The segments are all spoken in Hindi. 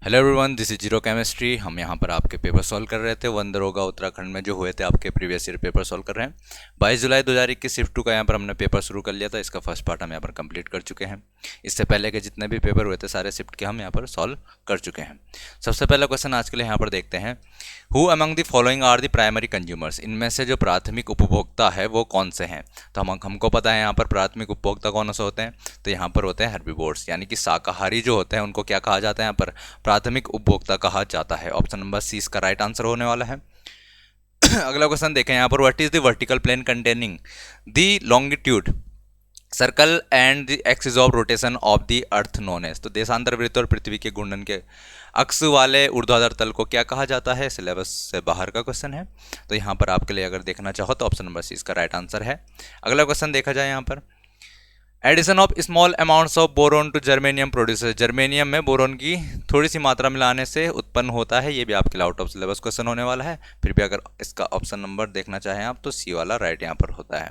Hello everyone, this is zero chemistry. हम यहाँ पर आपके पेपर सॉल्व कर रहे थे। वन दरोगा उत्तराखंड में जो हुए थे आपके प्रीवियस ईयर पेपर सॉल्व कर रहे हैं। 22 जुलाई 2021 शिफ्ट 2 का यहाँ पर हमने पेपर शुरू कर लिया था। इसका फर्स्ट पार्ट हम यहाँ पर कंप्लीट कर चुके हैं। इससे पहले के जितने भी पेपर हुए थे सारे शिफ्ट के हम यहाँ पर सॉल्व कर चुके हैं। सबसे पहला क्वेश्चन आज के लिए यहाँ पर देखते हैं, who among the following are the primary consumers. इनमें से जो प्राथमिक उपभोक्ता है वो कौन से हैं। तो हमको पता है यहाँ पर प्राथमिक उपभोक्ता कौन से होते हैं। तो यहाँ पर होते हैं हर्बीवोर्स, यानी कि शाकाहारी जो होते हैं उनको क्या कहा जाता है यहाँ पर प्राथमिक उपभोक्ता कहा जाता है। ऑप्शन नंबर सी इसका राइट आंसर होने वाला है। अगला क्वेश्चन देखें यहाँ पर, what is the vertical plane containing the longitude circle and the axis of rotation of the earth known as. तो देशांतर वृत्त और पृथ्वी के घूर्णन के अक्ष वाले ऊर्ध्वाधर तल को क्या कहा जाता है। सिलेबस से बाहर का क्वेश्चन है, तो यहाँ पर आपके लिए अगर देखना चाहो तो ऑप्शन नंबर सी इसका राइट आंसर है। अगला क्वेश्चन देखा जाए यहाँ पर, addition of small amounts of boron to germanium producer. Germanium में बोरोन की थोड़ी सी मात्रा मिलाने से उत्पन्न होता है। ये भी आपके लिए आउट ऑफ सिलेबस क्वेश्चन होने वाला है। फिर भी अगर इसका ऑप्शन नंबर देखना चाहें आप तो सी वाला राइट यहाँ पर होता है।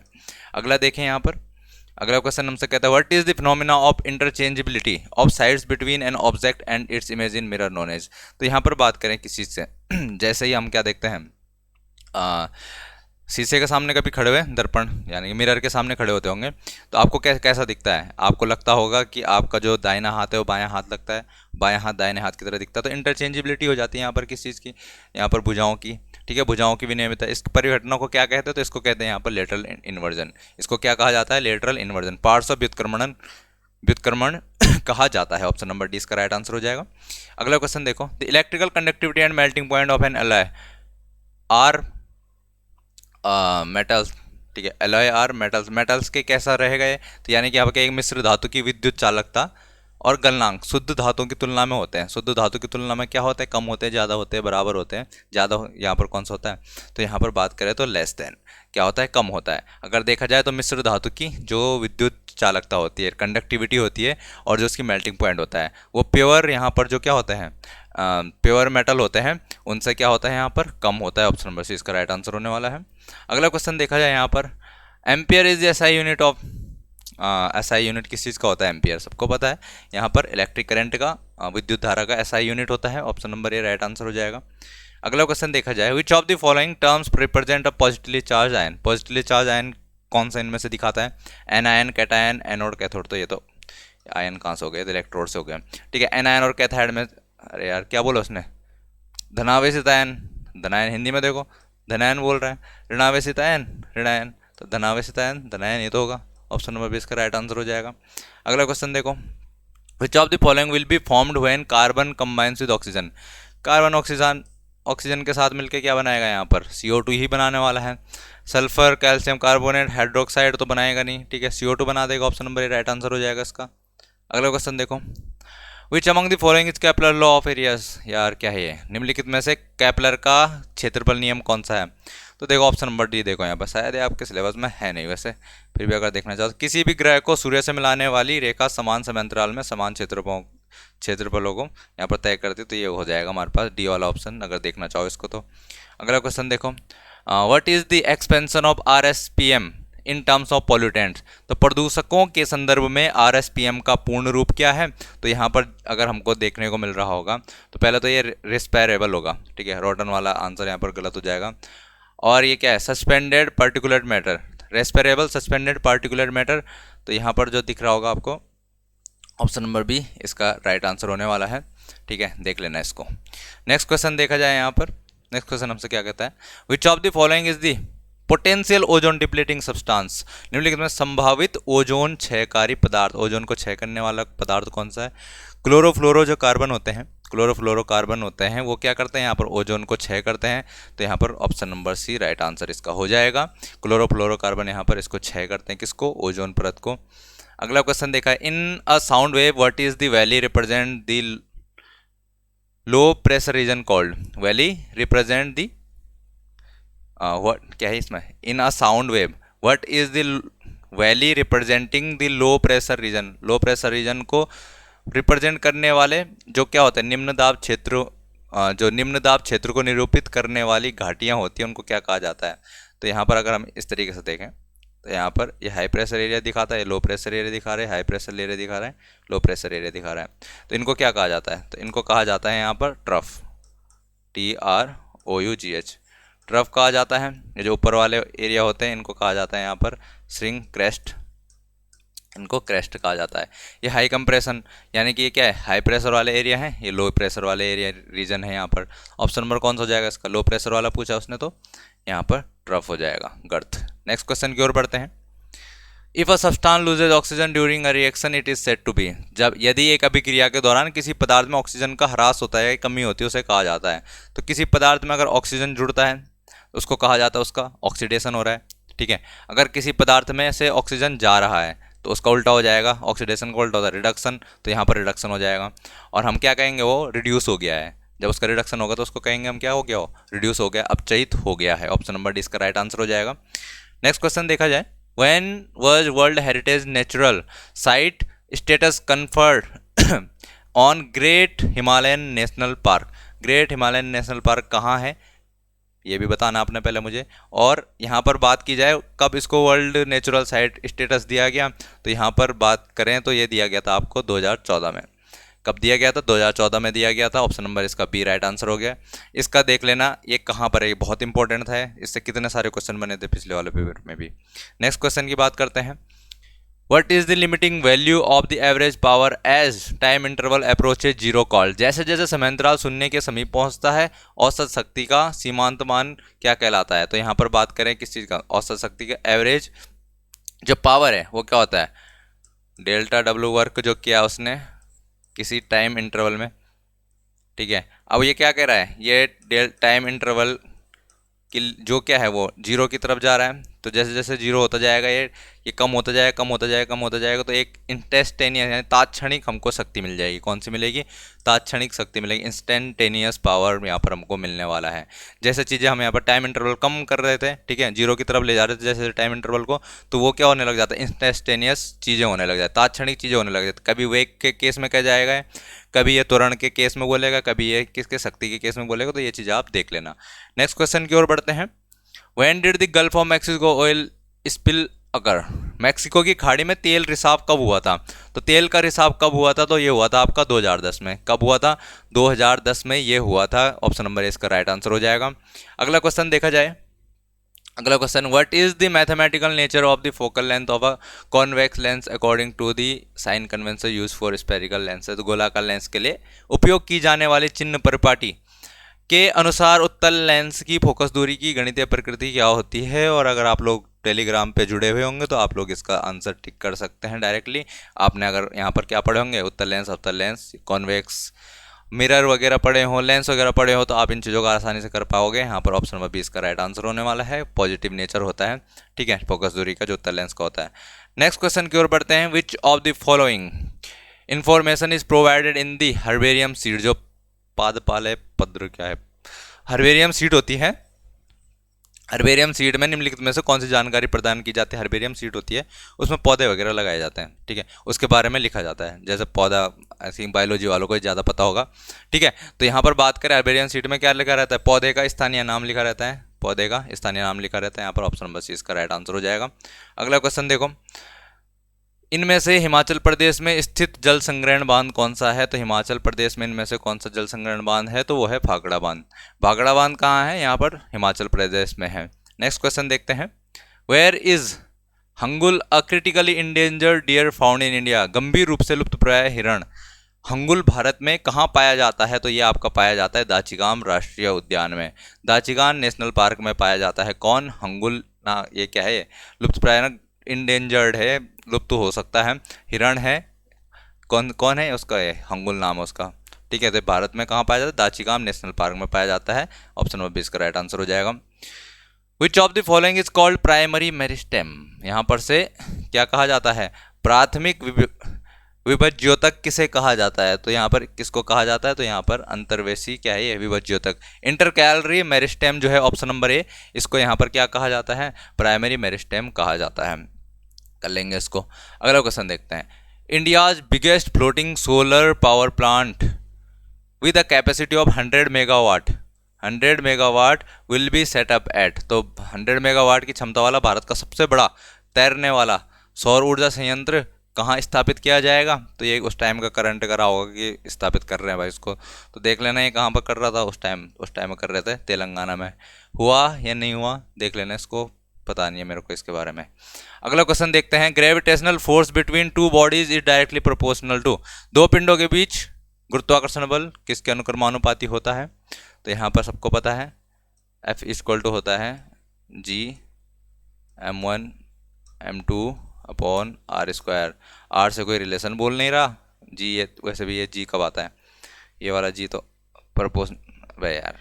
अगला देखें यहाँ पर, अगला क्वेश्चन हमसे कहता है, what is the phenomena of interchangeability of sides between an object and its image in mirror known as. तो यहाँ पर बात करें किस चीज़ से, जैसे ही हम क्या देखते हैं, शीशे के सामने कभी खड़े हुए, दर्पण यानी कि मिरर के सामने खड़े होते होंगे, तो आपको कैसा दिखता है। आपको लगता होगा कि आपका जो दाहिना हाथ है वो बायां हाथ लगता है, बायां हाथ दाहिने हाथ की तरह दिखता है। तो इंटरचेंजेबिलिटी हो जाती है यहाँ पर किस चीज़ की, यहाँ पर भुजाओं की। ठीक है, भुजाओं की विनियमितता, इस परिघटना को क्या कहते हैं, तो इसको कहते हैं यहाँ पर लेटरल इन्वर्जन। इसको क्या कहा जाता है, लेटरल इन्वर्जन। पार्ट्स ऑफ व्युत्क्रमण कहा जाता है। ऑप्शन नंबर डी इसका राइट आंसर हो जाएगा। अगला क्वेश्चन देखो, the electrical conductivity and melting point of an alloy are metals. ठीक है, एलॉय आर मेटल्स, मेटल्स के कैसा रहेगा ये, तो यानी कि आपके एक मिश्र धातु की विद्युत चालकता और गलनांक शुद्ध धातुओं की तुलना में होते हैं। शुद्ध धातु की तुलना में क्या होते हैं, कम होते हैं, ज़्यादा होते हैं, बराबर होते हैं, ज़्यादा यहाँ पर कौन सा होता है, तो यहाँ पर बात करें तो लेस देन क्या होता है, कम होता है। अगर देखा जाए तो मिश्र धातु की जो विद्युत चालकता होती है, कंडक्टिविटी होती है, और जो उसकी मेल्टिंग पॉइंट होता है वो प्योर यहाँ पर जो क्या होते हैं, प्योर मेटल होते हैं, उनसे क्या होता है यहाँ पर कम होता है। ऑप्शन नंबर सी इसका राइट आंसर होने वाला है। अगला क्वेश्चन देखा जाए यहाँ पर, ampere is SI unit of, SI unit किस चीज़ का होता है, एम्पियर सबको पता है। यहाँ पर इलेक्ट्रिक करंट का, विद्युत धारा का एसआई यूनिट होता है। Option number A right answer हो जाएगा। अगला क्वेश्चन देखा जाए, which of the following terms represent a positively charged ion. Positively charged ion कौन सा इनमें से दिखाता है, anion, cation, anode, cathode. तो ये तो आयन कहाँ से हो गए, इलेक्ट्रोड से हो गए। ठीक है, एन आयन और कैथाइड में, अरे यार क्या बोला उसने, धनावेशित आयन, धनायन हिंदी में देखो धनायन बोल रहा है, ऋणावेशित आयन, ऋणायन, तो धनावेशित आयन, धनायन ये तो होगा। ऑप्शन नंबर बी इसका राइट आंसर हो जाएगा। अगला क्वेश्चन देखो, which of the following will be formed when carbon combines with oxygen. Carbon oxygen के साथ मिलकर क्या बनाएगा, यहाँ पर CO2 ही बनाने वाला है। सल्फर, कैल्शियम कार्बोनेट, हाइड्रोक्साइड तो बनाएगा नहीं। ठीक है, CO2 बना देगा। Option number A right answer हो जाएगा इसका। अगला क्वेश्चन देखो, विच among the following is Kepler law of areas. यार क्या है ये, निम्नलिखित में से केपलर का क्षेत्रफल नियम कौन सा है। तो देखो ऑप्शन नंबर डी देखो, यहाँ पर शायद आपके सिलेबस में है नहीं, वैसे फिर भी अगर देखना चाहो तो, किसी भी ग्रह को सूर्य से मिलाने वाली रेखा समान समयांतराल में समान क्षेत्रफलों को यहाँ पर तय करती, तो ये हो जाएगा हमारे पास डी वाला ऑप्शन, अगर देखना चाहो इसको तो। अगला क्वेश्चन देखो, what is the expansion of RSPM in terms of pollutants. तो प्रदूषकों के संदर्भ में RSPM का पूर्ण रूप क्या है। तो यहाँ पर अगर हमको देखने को मिल रहा होगा तो पहले तो ये रेस्पिरेबल होगा। ठीक है, रोटन वाला आंसर यहाँ पर गलत हो जाएगा। और ये क्या है, suspended particulate matter, respirable suspended particulate matter. तो यहाँ पर जो दिख रहा होगा आपको, ऑप्शन नंबर बी इसका राइट आंसर होने वाला है। ठीक है, देख लेना इसको। नेक्स्ट क्वेश्चन देखा जाए यहाँ पर, नेक्स्ट क्वेश्चन हमसे क्या कहता है, विच of the following is the potential ozone depleting substance. निम्नलिखित में संभावित ओजोन क्षयकारी पदार्थ, ओजोन को क्षय करने वाला पदार्थ कौन सा है। क्लोरोफ्लोरो जो कार्बन होते हैं, क्लोरोफ्लोरोकार्बन होते हैं, वो क्या करते हैं, यहाँ पर ओजोन को क्षय करते हैं। तो यहाँ पर option number C right answer इसका हो जाएगा। क्लोरोफ्लोरोकार्बन यहाँ पर इसको क्षय करते हैं, किसको, ओजोन परत को। अगला क्वेश्चन देखा है, in a sound wave what is the valley represent the low pressure region called. Valley represent the what क्या है इसमें, in a sound wave what is the valley representing the low pressure region. Low pressure region को रिप्रेजेंट करने वाले जो क्या होते हैं, निम्न दाब क्षेत्र, जो निम्न दाब क्षेत्र को निरूपित करने वाली घाटियां होती हैं उनको क्या कहा जाता है। तो यहाँ पर अगर हम इस तरीके से देखें तो यहाँ पर ये हाई प्रेशर एरिया दिखाता है, लो प्रेशर एरिया दिखा रहा है, हाई प्रेशर एरिया दिखा रहा है, लो प्रेशर एरिया दिखा रहा है। तो इनको क्या कहा जाता है? तो इनको कहा जाता है यहाँ पर ट्रफ, TROUGH, ट्रफ कहा जाता है। ये जो ऊपर वाले एरिया होते हैं इनको कहा जाता है यहाँ पर श्रिंग क्रेस्ट, इनको क्रेस्ट कहा जाता है। ये हाई कंप्रेशन यानी कि ये क्या है? हाई प्रेशर वाले एरिया है, ये लो प्रेशर वाले एरिया रीजन है यहाँ पर। ऑप्शन नंबर कौन सा हो जाएगा इसका? लो प्रेशर वाला पूछा उसने तो यहाँ पर ट्रफ हो जाएगा, गर्थ। नेक्स्ट क्वेश्चन की ओर बढ़ते हैं। If a substance loses oxygen during a reaction it is said to be, जब यदि एक अभिक्रिया के दौरान किसी पदार्थ में ऑक्सीजन का ह्रास होता है, कमी होती है, उसे कहा जाता है। तो किसी पदार्थ में अगर ऑक्सीजन जुड़ता है तो उसको कहा जाता है उसका ऑक्सीडेशन हो रहा है, ठीक है। अगर किसी पदार्थ में से ऑक्सीजन जा रहा है तो उसका उल्टा हो जाएगा, ऑक्सीडेशन का उल्टा होता है रिडक्शन, तो यहाँ पर रिडक्शन हो जाएगा। और हम क्या कहेंगे? वो रिड्यूस हो गया है। जब उसका रिडक्शन होगा तो उसको कहेंगे हम क्या हो गया? हो रिड्यूस हो गया, अपचयित हो गया है। ऑप्शन नंबर डी इसका राइट आंसर हो जाएगा। नेक्स्ट क्वेश्चन देखा जाए, when was world heritage natural site status conferred on great Himalayan national park? Great Himalayan national park कहाँ है ये भी बताना आपने पहले मुझे। और यहाँ पर बात की जाए कब इसको वर्ल्ड नेचुरल साइट स्टेटस दिया गया, तो यहाँ पर बात करें तो ये दिया गया था आपको 2014 में। कब दिया गया था? 2014 में दिया गया था। ऑप्शन नंबर इसका बी राइट आंसर हो गया। इसका देख लेना ये कहाँ पर है, ये बहुत इंपॉर्टेंट था, इससे कितने सारे क्वेश्चन बने थे पिछले वाले पेपर में भी। नेक्स्ट क्वेश्चन की बात करते हैं। What is the limiting value of the average power as time interval approaches zero called? जैसे जैसे समयांतराल शून्य के समीप पहुंचता है औसत शक्ति का सीमांत मान क्या कहलाता है? तो यहाँ पर बात करें किस चीज़ का? औसत शक्ति का एवरेज जो पावर है वो क्या होता है? डेल्टा डब्ल्यू वर्क जो किया उसने किसी टाइम इंटरवल में, ठीक है। अब ये क्या कह रहा है? ये टाइम इंटरवल कि जो क्या है वो जीरो की तरफ जा रहा है। तो जैसे जैसे जीरो होता जाएगा ये कम होता जाएगा, कम होता जाएगा, कम होता जाएगा। तो एक इंस्टेंटेनियस यानी तात्क्षणिक हमको शक्ति मिल जाएगी। कौन सी मिलेगी? तात्क्षणिक शक्ति मिलेगी, इंस्टेंटेनियस पावर यहाँ पर हमको मिलने वाला है। जैसे चीज़ें हम यहाँ पर टाइम इंटरवल कम कर रहे थे, ठीक है, जीरो की तरफ ले जा रहे थे जैसे टाइम इंटरवल को, तो वो क्या होने लग जाता है? इंस्टेंटेनियस चीज़ें होने लग जाती, तात्क्षणिक चीज़ें होने लग जाती। कभी वेग के केस में क्या जाएगा, कभी ये त्वरण के केस में बोलेगा, कभी ये किसके शक्ति के केस में बोलेगा। तो ये चीज़ आप देख लेना। नेक्स्ट क्वेश्चन की ओर बढ़ते हैं। When did the Gulf of Mexico oil spill occur? Mexico की खाड़ी में तेल रिसाव कब हुआ था? तो तेल का रिसाव कब हुआ था? तो ये हुआ था आपका 2010 में। कब हुआ था? 2010 में ये हुआ था। ऑप्शन नंबर इसका राइट आंसर हो जाएगा। अगला क्वेश्चन देखा जाए। अगला question, what is the mathematical nature of the focal length of a convex lens according to the sign convention use for spherical lens? तो गोलाकार लेंस के लिए उपयोग की जाने वाली चिन्ह परिपाटी के अनुसार उत्तल लेंस की फोकस दूरी की गणितीय प्रकृति क्या होती है? और अगर आप लोग टेलीग्राम पे जुड़े हुए होंगे तो आप लोग इसका आंसर टिक कर सकते हैं डायरेक्टली। आपने अगर यहाँ पर क्या पढ़े होंगे, उत्तल लेंस, अवतल लेंस, कॉन्वेक्स मिरर वगैरह पढ़े हो, लेंस वगैरह पढ़े हो, तो आप इन चीज़ों को आसानी से कर पाओगे। यहाँ पर ऑप्शन नंबर 20 का राइट आंसर होने वाला है। पॉजिटिव नेचर होता है, ठीक है, फोकस दूरी का जो उत्तल लेंस का होता है। नेक्स्ट क्वेश्चन की ओर बढ़ते हैं। Which of the following information is provided in the herbarium seed? जो पादपालय पद्र क्या है? हर्बेरियम सीड होती है। हर्बेरियम सीड में निम्नलिखित में से कौन सी जानकारी प्रदान की जाती है? हर्बेरियम सीड होती है, उसमें पौधे वगैरह लगाए जाते हैं, ठीक है, उसके बारे में लिखा जाता है। जैसे पौधा, ऐसी बायोलॉजी वालों को ज़्यादा पता होगा, ठीक है। तो यहाँ पर बात करें हर्बेरियम सीड में क्या लिखा रहता है? पौधे का स्थानीय नाम लिखा रहता है, पौधे का स्थानीय नाम लिखा रहता है। यहाँ पर ऑप्शन नंबर सी इसका राइट आंसर हो जाएगा। अगला क्वेश्चन देखो, इनमें से हिमाचल प्रदेश में स्थित जल संग्रहण बांध कौन सा है? तो हिमाचल प्रदेश में इनमें से कौन सा जल संग्रहण बांध है? तो वो है भाखड़ा बांध। भाखड़ा बांध कहाँ है? यहाँ पर हिमाचल प्रदेश में है। नेक्स्ट क्वेश्चन देखते हैं। Where is hangul a critically endangered deer found in India? गंभीर रूप से लुप्तप्राय हिरण हंगुल भारत में कहाँ पाया जाता है? तो ये आपका पाया जाता है दाचिगाम राष्ट्रीय उद्यान में, दाचिगाम नेशनल पार्क में पाया जाता है। कौन? हंगुल ना, ये क्या है? लुप्तप्राय ना, इंडेंजर्ड है, लुप्त हो सकता है, हिरण है। कौन है? उसका है हंगुल नाम है उसका, ठीक है। तो भारत में कहाँ पाया जाता है? दाचिगाम नेशनल पार्क में पाया जाता है। ऑप्शन नंबर 20 का राइट आंसर हो जाएगा। विच of the following is called primary meristem? यहाँ पर से क्या कहा जाता है? प्राथमिक विभज्योतक किसे कहा जाता है? तो यहाँ पर किसको कहा जाता है? तो यहाँ पर अंतर्वेशी क्या है? ये विभज्योतक। इंटरकैलरी मेरिस्टेम जो है ऑप्शन नंबर ए, इसको यहाँ पर क्या कहा जाता है? प्राइमरी मेरिस्टेम कहा जाता है। कर लेंगे इसको। अगला क्वेश्चन देखते हैं। India's biggest floating solar power plant with a capacity of 100 megawatt, 100 megawatt will be set up at? तो 100 मेगावाट की क्षमता वाला भारत का सबसे बड़ा तैरने वाला सौर ऊर्जा संयंत्र कहाँ स्थापित किया जाएगा? तो ये उस टाइम का करंट करा होगा कि स्थापित कर रहे हैं भाई इसको, तो देख लेना ये कहाँ पर कर रहा था उस टाइम में कर रहे थे तेलंगाना में। हुआ या नहीं हुआ देख लेना, इसको पता नहीं है मेरे को इसके बारे में। अगला क्वेश्चन देखते हैं, gravitational force between two bodies is directly proportional to, दो पिंडों के बीच गुरुत्वाकर्षण बल किसके अनुक्रमानुपाती होता है? तो यहाँ पर सबको पता है F इक्वल टू होता है G m1 m2 upon R square. R से कोई रिलेशन बोल नहीं रहा, जी ये वैसे भी ये जी कब आता है, ये वाला जी तो प्रपोज भाई यार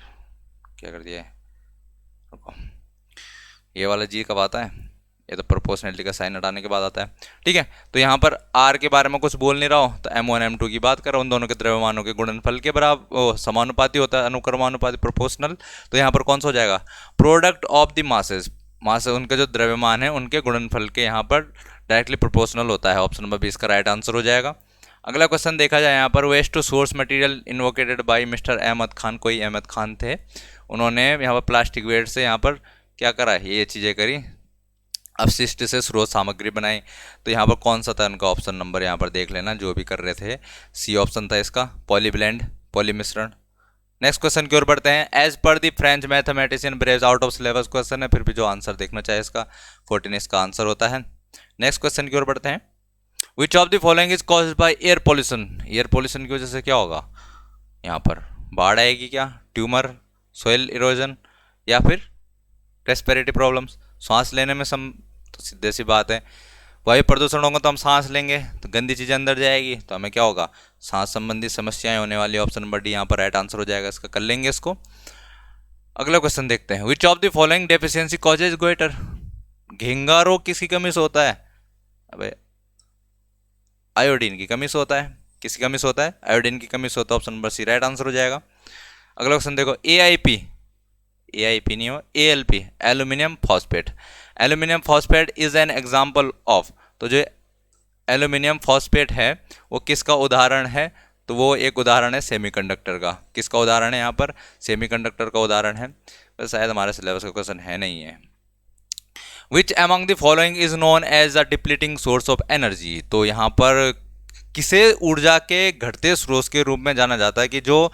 क्या कर दिया है, ये वाला जी कब आता है, ये तो प्रोपोर्शनलिटी का साइन हटाने के बाद आता है। ठीक है, तो यहाँ पर आर के बारे में कुछ बोल नहीं रहा हो तो m1 m2 की बात करो, उन दोनों के द्रव्यमानों के गुणनफल के बराबर समानुपाती होता है, अनुक्रमानुपाती प्रोपोर्शनल। तो यहाँ पर कौन सा हो जाएगा, प्रोडक्ट ऑफ द मासेस, मास उनके जो द्रव्यमान है उनके गुणनफल के यहाँ पर डायरेक्टली प्रोपोर्शनल होता है। ऑप्शन नंबर 20 का राइट आंसर हो जाएगा। अगला क्वेश्चन देखा जाए यहाँ पर, waste to source material invocated by mister Ahmed Khan, कोई अहमद खान थे, उन्होंने यहाँ पर प्लास्टिक वेस्ट से यहाँ पर क्या करा, ये चीज़ें करी, अपशिष्ट से स्रोत सामग्री बनाई। तो यहाँ पर कौन सा था उनका ऑप्शन नंबर, यहाँ पर देख लेना जो भी कर रहे थे, सी ऑप्शन था इसका, पॉलीब्लेंड, पॉलीमिश्रण। नेक्स्ट क्वेश्चन की ओर बढ़ते हैं, एज पर the French mathematician brave out of syllabus question है, फिर भी जो आंसर देखना चाहे इसका 14 इसका आंसर होता है। नेक्स्ट क्वेश्चन की ओर बढ़ते हैं, which of the following is caused by air pollution, air pollution की वजह से क्या होगा, यहाँ पर बाढ़ आएगी क्या, ट्यूमर, सोइल इरोजन, या फिर रेस्पिरेटरी प्रॉब्लम्स, सांस लेने में तो सीधे सी बात है, वायु प्रदूषण होगा तो हम सांस लेंगे तो गंदी चीज़ें अंदर जाएगी तो हमें क्या होगा, सांस संबंधी समस्याएं होने वाली। ऑप्शन नंबर डी यहाँ पर राइट आंसर हो जाएगा, इसका कर लेंगे इसको। अगला क्वेश्चन देखते हैं, which of the following deficiency causes goitre, घेंगा रोग किसकी कमी से होता है, अबे आयोडीन की कमी से होता है, किसकी कमी से होता है, आयोडीन की कमी से होता है। Option number C right answer हो जाएगा। अगला क्वेश्चन देखो, एआईपी नहीं हो, ALP, aluminium phosphate, aluminium phosphate is an example of, तो जो एल्यूमिनियम फॉस्फेट है वो किसका उदाहरण है, तो वो एक उदाहरण है सेमीकंडक्टर का, किसका उदाहरण है यहाँ पर, सेमीकंडक्टर का उदाहरण है, तो शायद हमारे सिलेबस का क्वेश्चन है नहीं है। Which among the following is known as a depleting source of energy, तो यहाँ पर किसे ऊर्जा के घटते स्रोत के रूप में जाना जाता है कि जो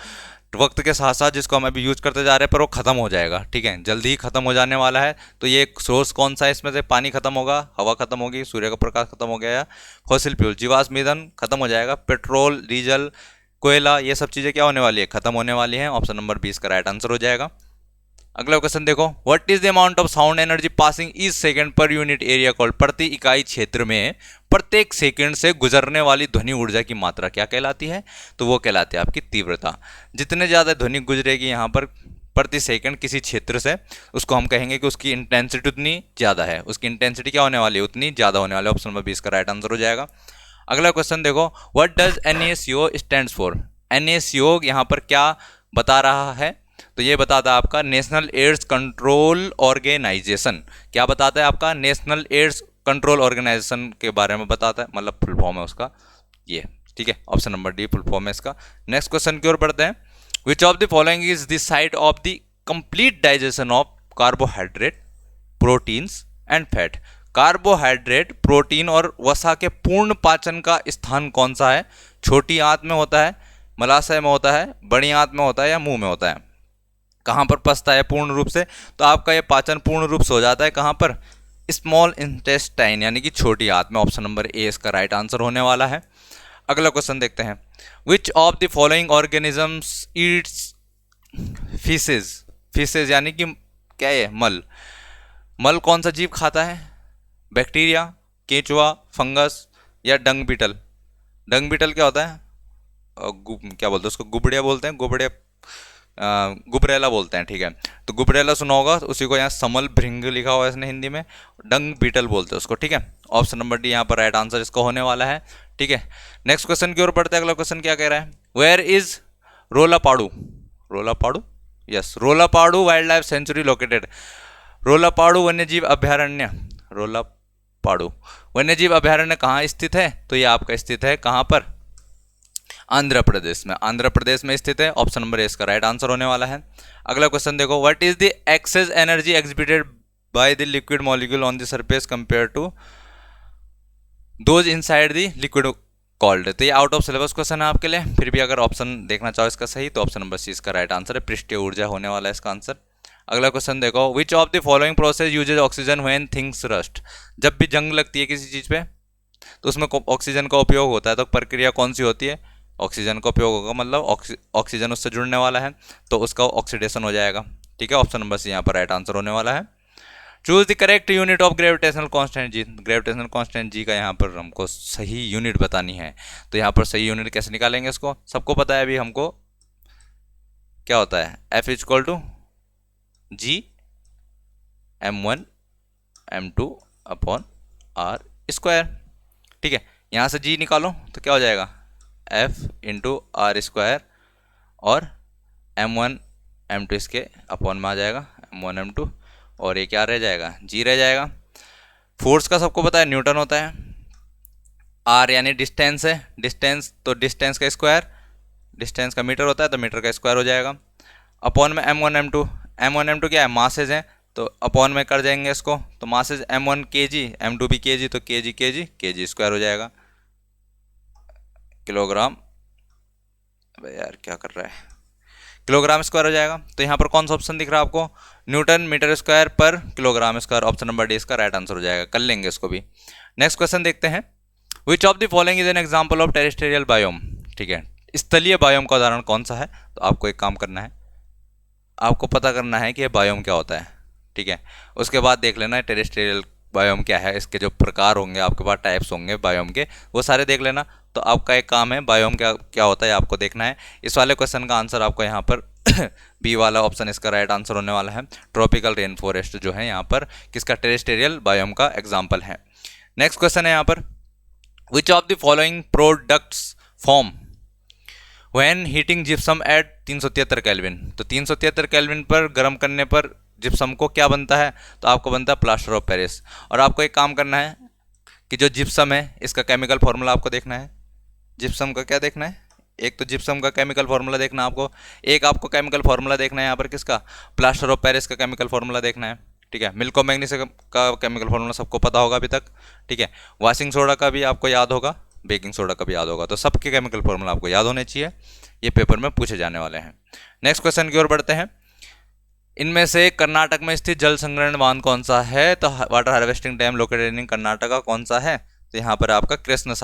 वक्त के साथ साथ जिसको हम अभी यूज करते जा रहे हैं पर वो खत्म हो जाएगा, ठीक है, जल्दी ही खत्म हो जाने वाला है। तो ये सोर्स कौन सा है, इसमें से पानी खत्म होगा, हवा खत्म होगी, सूर्य का प्रकाश खत्म हो गया, या फॉसिल फ्यूल जीवाश्म ईंधन खत्म हो जाएगा, पेट्रोल, डीजल, कोयला, ये सब चीज़ें क्या होने वाली है, खत्म होने वाली हैं। ऑप्शन नंबर 20 का राइट आंसर हो जाएगा। अगला क्वेश्चन देखो, what is the amount of sound energy passing each second per unit area called, प्रति इकाई क्षेत्र में प्रत्येक सेकंड से गुजरने वाली ध्वनि ऊर्जा की मात्रा क्या कहलाती है, तो वो कहलाती है आपकी तीव्रता। जितने ज़्यादा ध्वनि गुजरेगी यहाँ पर प्रति सेकंड किसी क्षेत्र से, उसको हम कहेंगे कि उसकी इंटेंसिटी उतनी ज़्यादा है, उसकी इंटेंसिटी क्या होने वाली है, उतनी ज़्यादा होने वाली है। ऑप्शन नंबर 20 का राइट आंसर हो जाएगा। अगला क्वेश्चन देखो, what does NaCO stands for, NaCO यहाँ पर क्या बता रहा है, तो ये बताता है आपका नेशनल एड्स कंट्रोल ऑर्गेनाइजेशन, क्या बताता है आपका, नेशनल एड्स कंट्रोल ऑर्गेनाइजेशन के बारे में बताता है, मतलब फुल फॉर्म है उसका ये, ठीक है। Option number D full form है इसका। नेक्स्ट क्वेश्चन की ओर बढ़ते हैं, which of the following is the site of the complete digestion of carbohydrate, proteins and fat, carbohydrate, protein और वसा के पूर्ण पाचन का स्थान कौन सा है, छोटी आंत में होता है, मलाशय में होता है, बड़ी आंत में होता है, या मुंह में होता है, कहाँ पर पचता है पूर्ण रूप से, तो आपका ये पाचन पूर्ण रूप से हो जाता है कहाँ पर, स्मॉल इंटेस्टाइन यानी कि छोटी आंत में। ऑप्शन नंबर ए इसका राइट आंसर होने वाला है। अगला क्वेश्चन देखते हैं, which of the following organisms Yeats faeces, faeces यानी कि क्या है, मल, मल कौन सा जीव खाता है, बैक्टीरिया, केंचुआ, फंगस, या डंग बीटल। डंग बीटल क्या होता है, क्या बोलते हैं उसको, गुबड़िया बोलते हैं, गुबरेला बोलते हैं, ठीक है। तो गुबरेला सुना होगा, उसी को यहाँ समल भृंग लिखा हुआ है इसने हिंदी में, डंग बीटल बोलते हैं उसको, ठीक है। ऑप्शन नंबर डी यहाँ पर राइट आंसर इसका होने वाला है, ठीक है। नेक्स्ट क्वेश्चन की ओर बढ़ते हैं। अगला क्वेश्चन क्या कह रहा है, where is Rollapadu, Rollapadu, yes, Rollapadu wildlife sanctuary located, Rollapadu वन्यजीव अभ्यारण्य, रोलापाड़ू वन्यजीव अभ्यारण्य कहाँ स्थित है, तो ये आपका स्थित है कहाँ पर, आंध्र प्रदेश में, आंध्र प्रदेश में स्थित है। ऑप्शन नंबर ए इसका राइट आंसर होने वाला है। अगला क्वेश्चन देखो, what is the excess energy exhibited by the liquid molecule on the surface compare to those inside the liquid called. तो ये आउट ऑफ सिलेबस क्वेश्चन है आपके लिए, फिर भी अगर ऑप्शन देखना चाहो इसका सही तो ऑप्शन नंबर सी इसका राइट आंसर है, पृष्ठीय ऊर्जा होने वाला है इसका आंसर। अगला क्वेश्चन देखो, which of the following process uses oxygen when things rust. जब भी जंग लगती है किसी चीज पे तो उसमें ऑक्सीजन का उपयोग होता है, तो प्रक्रिया कौन सी होती है, ऑक्सीजन का उपयोग होगा, मतलब ऑक्सीजन उससे जुड़ने वाला है तो उसका ऑक्सीडेशन हो जाएगा। ठीक है, ऑप्शन नंबर सी यहाँ पर राइट आंसर होने वाला है। Choose the correct unit of gravitational constant ji. Gravitational constant जी का यहाँ पर हमको सही यूनिट बतानी है, तो यहाँ पर सही यूनिट कैसे निकालेंगे इसको, सबको पता है अभी हमको क्या होता है, F is equal to G m1 m2 upon R square. ठीक है, यहाँ से जी निकालो तो क्या हो जाएगा, एफ इंटू आर स्क्वायर और m1 m2 इसके अपॉन में आ जाएगा, m1 m2 और ये क्या रह जाएगा, जी रह जाएगा। फोर्स का सबको पता है न्यूटन होता है, आर यानी डिस्टेंस है, डिस्टेंस तो डिस्टेंस का स्क्वायर, डिस्टेंस का मीटर होता है तो मीटर का स्क्वायर हो जाएगा, अपॉन में m1 m2, m1 m2 क्या है, मासेज हैं तो अपॉन में कर जाएंगे इसको, तो मासेज m1 kg m2 भी kg तो kg स्क्वायर हो जाएगा, किलोग्राम, अबे यार क्या कर रहा है, किलोग्राम स्क्वायर हो जाएगा। तो यहाँ पर कौन सा ऑप्शन दिख रहा है आपको, न्यूटन मीटर स्क्वायर पर kilogram square, option number D इसका राइट आंसर हो जाएगा। कर लेंगे इसको भी। नेक्स्ट क्वेश्चन देखते हैं, which of the following is an example of terrestrial biome. ठीक है, स्थलीय बायोम का उदाहरण कौन सा है, तो आपको एक काम करना है, आपको पता करना है कि ये बायोम क्या होता है। ठीक है, उसके बाद देख लेना टेरेस्ट्रियल बायोम क्या है, इसके जो प्रकार होंगे आपके पास, टाइप्स होंगे बायोम के, वो सारे देख लेना। तो आपका एक काम है, बायोम क्या क्या होता है आपको देखना है। इस वाले क्वेश्चन का आंसर आपको यहाँ पर बी वाला ऑप्शन इसका राइट आंसर होने वाला है। ट्रॉपिकल रेन फॉरेस्ट जो है यहाँ पर किसका, टेरेस्ट्रियल बायोम का एग्जाम्पल है। नेक्स्ट क्वेश्चन है यहाँ पर, which of the following products form when heating gypsum at 373 kelvin. तो 373 केल्विन पर गर्म करने पर जिप्सम को क्या बनता है, तो आपको बनता है प्लास्टर ऑफ पेरिस। और आपको एक काम करना है कि जो जिप्सम है इसका केमिकल फॉर्मूला आपको देखना है, जिप्सम का क्या देखना है, एक तो जिप्सम का केमिकल फार्मूला देखना आपको, एक आपको केमिकल फार्मूला देखना है यहाँ पर किसका, प्लास्टर ऑफ पेरिस का केमिकल फार्मूला देखना है। ठीक है, मिल्को मैग्नीशियम का केमिकल फार्मूला सबको पता होगा अभी तक। ठीक है, वॉशिंग सोडा का भी आपको याद होगा, बेकिंग सोडा का भी याद होगा, तो सबके केमिकल फार्मूला आपको याद होने चाहिए, ये पेपर में पूछे जाने वाले हैं। नेक्स्ट क्वेश्चन की ओर बढ़ते हैं, इनमें से कर्नाटक में स्थित जल संग्रहण बांध कौन सा है, तो water harvesting dam located in Karnataka कौन सा है, तो यहाँ पर आपका कृष्ण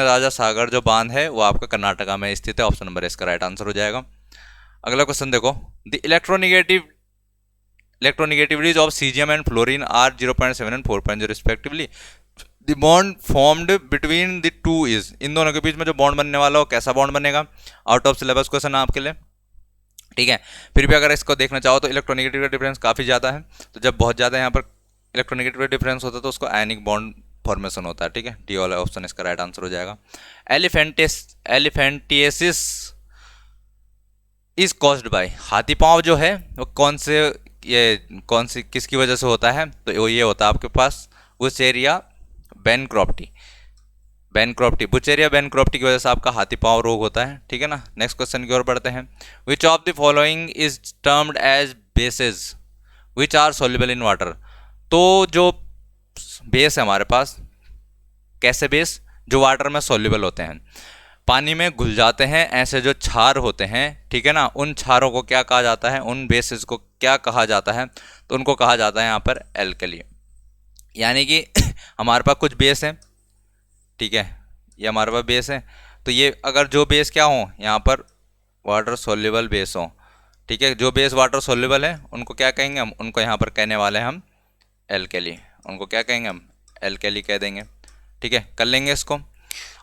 राजा सागर जो बांध है वो आपका कर्नाटका में स्थित है, ऑप्शन नंबर इसका राइट आंसर हो जाएगा। अगला क्वेश्चन देखो, the electronegativities of caesium and fluorine are 0.7 and 4.0 respectively. The bond formed between the two is, इन दोनों के बीच में जो बॉन्ड बनने वाला हो कैसा बॉन्ड बनेगा, आउट ऑफ सिलेबस क्वेश्चन है आपके लिए। ठीक है, फिर भी अगर इसको देखना चाहो तो इलेक्ट्रोनेगेटिव डिफरेंस काफ़ी ज़्यादा है, तो जब बहुत ज़्यादा यहाँ पर इलेक्ट्रोनेगेटिव डिफरेंस होता है तो उसको आयनिक बॉन्ड फॉर्मेशन होता है। ठीक है, डी वाला ऑप्शन इसका राइट आंसर हो जाएगा। एलिफेंटिएसिस इज कॉज्ड बाय, हाथी पांव जो है वो कौन सी किसकी वजह से होता है, तो वो ये होता है आपके पास बुचेरिया बेनक्रॉप्टी की वजह से आपका हाथी पांव रोग होता है। ठीक है ना, नेक्स्ट क्वेश्चन की ओर बढ़ते हैं, which of the following is termed as bases which are soluble in water. तो जो बेस है हमारे पास, कैसे बेस, जो वाटर में सोल्यूबल होते हैं, पानी में घुल जाते हैं, ऐसे जो क्षार होते हैं, ठीक है ना, उन क्षारों को क्या कहा जाता है, उन बेसिस को क्या कहा जाता है, तो उनको कहा जाता है यहाँ पर एल्कली। यानी कि हमारे पास कुछ बेस हैं, ठीक है, ये हमारे पास बेस है, तो ये अगर जो बेस क्या हो यहाँ पर वाटर सोल्यूबल बेस हो, ठीक है, जो बेस वाटर सोल्यूबल है उनको क्या कहेंगे हम, उनको यहाँ पर कहने वाले हैं हम एल्कली, उनको क्या कहेंगे हम एल्कली कह देंगे। ठीक है, कर लेंगे इसको,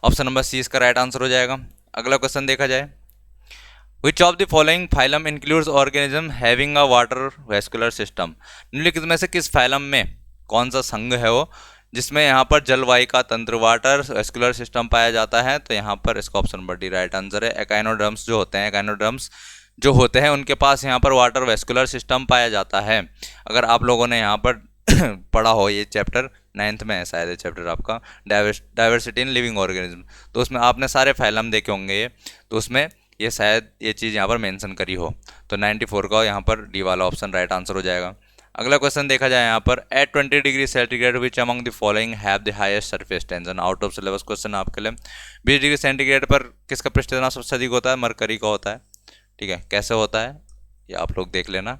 ऑप्शन नंबर सी इसका राइट आंसर हो जाएगा। अगला क्वेश्चन देखा जाए, which of the following phylum includes organism having a water vascular system. निम्नलिखित में से किस फाइलम में कौन सा संघ है वो जिसमें यहाँ पर जलवाहिका तंत्र वाटर वेस्कुलर सिस्टम पाया जाता है, तो यहाँ पर इसका option number D right answer है। एकाइनोडर्म्स जो होते हैं, एकाइनोडर्म्स जो होते हैं उनके पास यहाँ पर वाटर वेस्कुलर सिस्टम पाया जाता है। अगर आप लोगों ने यहाँ पर पढ़ा हो, ये चैप्टर 9th में है शायद, ये चैप्टर आपका डाइवर्सिटी इन लिविंग ऑर्गेनिज्म, तो उसमें आपने सारे फाइलम देखे होंगे ये, तो उसमें ये शायद ये चीज़ यहाँ पर मेंशन करी हो, तो 94 का यहाँ पर डी वाला ऑप्शन राइट आंसर हो जाएगा। अगला क्वेश्चन देखा जाए यहाँ पर, at 20 degree centigrade which among the following have the highest surface tension. Out of syllabus question आपके लिए। 20 डिग्री सेंटीग्रेड पर किसका पृष्ठ तनाव सबसे अधिक होता है? मरकरी का होता है। ठीक है, कैसे होता है ये आप लोग देख लेना।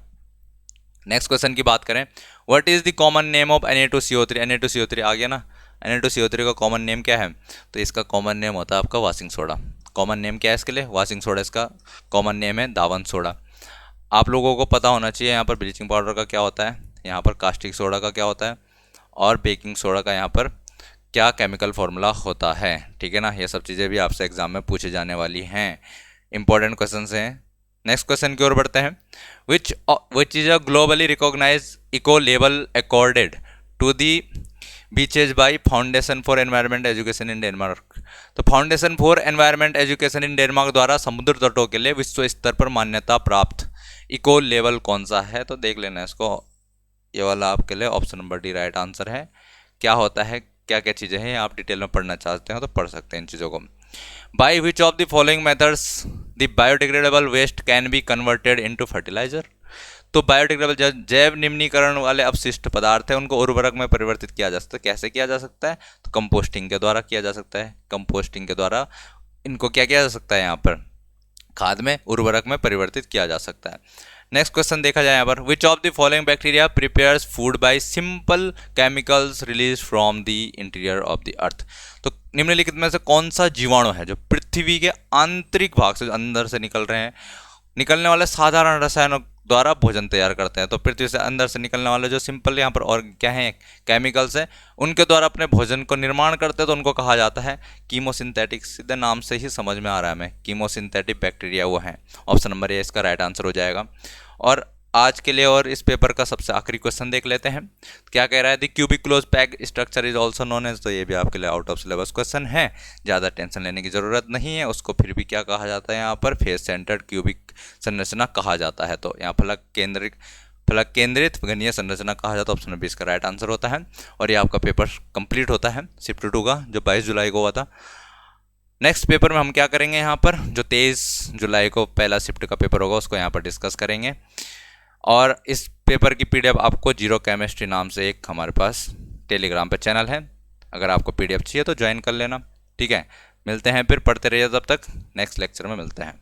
नेक्स्ट क्वेश्चन की बात करें, what is the common name of Na2CO3। Na2CO3 आ गया ना, Na2CO3 का कॉमन नेम क्या है? तो इसका कॉमन नेम होता है आपका वाशिंग सोडा। कॉमन नेम क्या है इसके लिए? Washing soda. इसका कॉमन नेम है दावन सोडा। आप लोगों को पता होना चाहिए यहाँ पर ब्लीचिंग पाउडर का क्या होता है, यहाँ पर कास्टिक सोडा का क्या होता है, और बेकिंग सोडा का यहाँ पर क्या केमिकल फॉर्मूला होता है। ठीक है ना, ये सब चीज़ें भी आपसे एग्जाम में पूछे जाने वाली हैं, इंपॉर्टेंट क्वेश्चन हैं। नेक्स्ट क्वेश्चन की ओर बढ़ते हैं, which is a globally recognise eco label accorded to the beaches by foundation for environment education in Denmark. तो foundation for environment education in Denmark द्वारा समुद्र तटों के लिए विश्व स्तर पर मान्यता प्राप्त इको लेवल कौन सा है? तो देख लेना इसको, ये वाला आपके लिए option number D right answer है। क्या होता है, क्या क्या चीज़ें हैं, आप डिटेल में पढ़ना चाहते हो तो पढ़ सकते हैं इन चीज़ों को। By which of the following methods the biodegradable waste can be converted into fertiliser. तो बायोडिग्रेडेबल जैव निम्नीकरण वाले अपशिष्ट पदार्थ है, उनको उर्वरक में परिवर्तित किया जा सकता है। कैसे किया जा सकता है? तो कंपोस्टिंग के द्वारा किया जा सकता है। कंपोस्टिंग के द्वारा इनको क्या किया जा सकता है? यहाँ पर खाद में, उर्वरक में परिवर्तित किया जा सकता है। नेक्स्ट क्वेश्चन देखा जाए यहाँ पर, which of the following bacteria prepares food by simple chemicals release from the interior of the अर्थ। तो निम्नलिखित में से कौन सा जीवाणु है जो पृथ्वी के आंतरिक भाग से, अंदर से निकल रहे हैं, निकलने वाले साधारण रसायनों द्वारा भोजन तैयार करते हैं। तो पृथ्वी से अंदर से निकलने वाले जो सिंपल यहाँ पर और क्या है केमिकल्स हैं, उनके द्वारा अपने भोजन को निर्माण करते हैं, तो उनको कहा जाता है कीमोसिंथेटिक। सीधे नाम से ही समझ में आ रहा है हमें, कीमोसिंथेटिक बैक्टीरिया वो हैं। ऑप्शन नंबर ए इसका राइट आंसर हो जाएगा। और आज के लिए और इस पेपर का सबसे आखिरी क्वेश्चन देख लेते हैं, क्या कह रहा है, the cubic close pack structure is also known as. तो ये भी आपके लिए आउट ऑफ सिलेबस क्वेश्चन है, ज़्यादा टेंशन लेने की जरूरत नहीं है। उसको फिर भी क्या कहा जाता है यहाँ पर, फेस सेंटर्ड क्यूबिक संरचना कहा जाता है। तो यहाँ फलक केंद्रित घनीय संरचना कहा जाता है। ऑप्शन नंबर इसका राइट आंसर होता है। और ये आपका पेपर कंप्लीट होता है शिफ्ट 2 का, जो 22 जुलाई को हुआ था। नेक्स्ट पेपर में हम क्या करेंगे, यहाँ पर जो 23 जुलाई को पहला शिफ्ट का पेपर होगा उसको यहाँ पर डिस्कस करेंगे। और इस पेपर की पीडीएफ आपको जीरो केमिस्ट्री नाम से एक हमारे पास टेलीग्राम पे चैनल है, अगर आपको पीडीएफ चाहिए तो ज्वाइन कर लेना। ठीक है, मिलते हैं फिर, पढ़ते रहिए तब तक, नेक्स्ट लेक्चर में मिलते हैं।